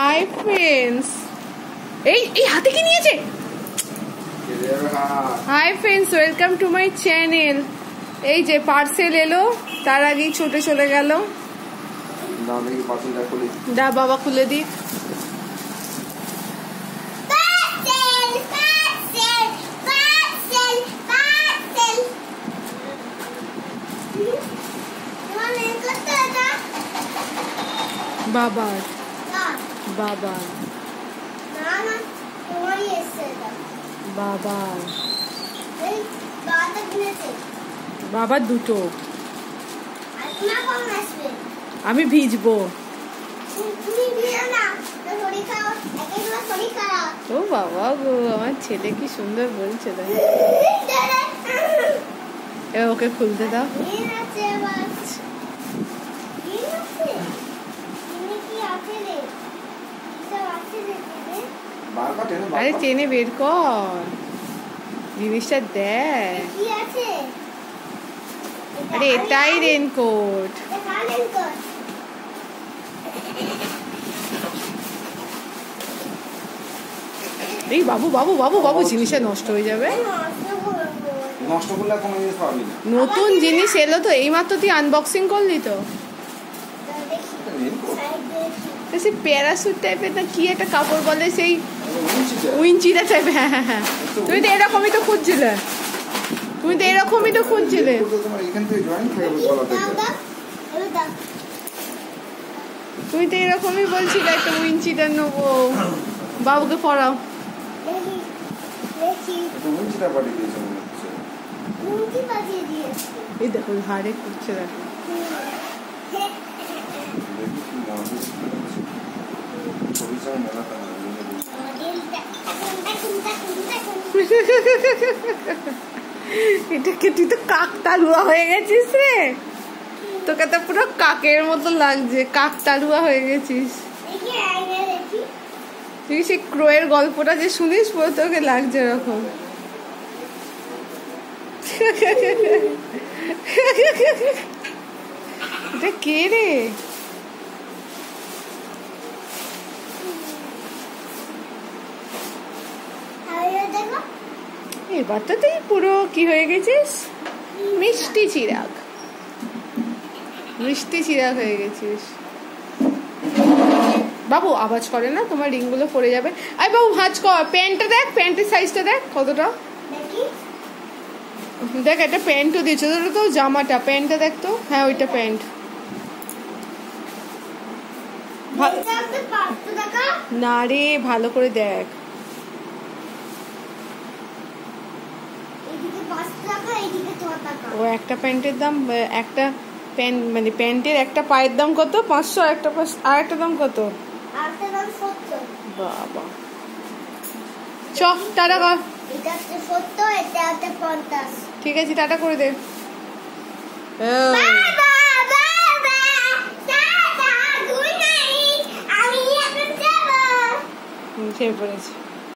Hi friends, এই হাতে কি নিয়েছে? Hi friends, welcome to my channel. এই যে পার্সেল এলো, তার আগেই ছোটে চলে গেল। দা বাবা খুলে দিক। বাবার বাবার বাবার বাবার দুটো। আমি ভিজবো। ও বাবা গো, আমার ছেলে কি সুন্দর বলছে। ওকে খুলতে দাও। আরে চেনে বের কর, জিনিসটা দেখ। আরে এটাই রেনকোট। এই বাবু বাবু বাবু বাবু, জিনিসটা নষ্ট হয়ে যাবে। নতুন জিনিস এলো তো, এইমাত্র তুই আনবক্সিং করলি তো। সেই প্যারাসুট টাইপের না কি একটা কাপড় বলে, সেই উইঞ্চিটা টাইপ। হ্যাঁ হ্যাঁ হ্যাঁ, তুমি তো এরকমই তো খুঁজছিলে। তুমি তো এরকমই বলছিলে একটা উইঞ্চিটা নেবো। বাবুকে পড়াও। এই দেখো হাড়ে করছে, দেখো। এটাকে তুই তো কাকতাড়ুয়া হয়ে গেছিস রে। তোকে তো পুরো কাকের মতো লাগছে, কাকতাড়ুয়া হয়ে গেছিস। তুই সেই ক্রোয়ের গল্পটা যে শুনিস, পুরো তোকে লাগছে এরকম। এটা কে রে? এবার তো তুই পুরো কি হয়ে গেছিস, মিষ্টি চিরাগ। মিষ্টি চিরাগ হয়ে গেছিস। বাবু আওয়াজ করে না, তোমার রিং গুলো পড়ে যাবে। আই বাবু ভাঁজ কর। প্যান্টটা দেখ, প্যান্টের সাইজটা দেখ কতটা। দেখ একটা প্যান্টও দিয়েছে তো, জামাটা। প্যান্টটা দেখ তো। হ্যাঁ ওইটা প্যান্ট। না রে, ভালো করে দেখ। ও একটা প্যান্টের দাম, একটা প্যান্ট মানে প্যান্টের একটা পায়ের দাম কত? 500। আর একটা দাম কত? বাবা চ টাটা কর। ঠিক আছে, টাটা করে দে। ছেড়ে পড়েছে।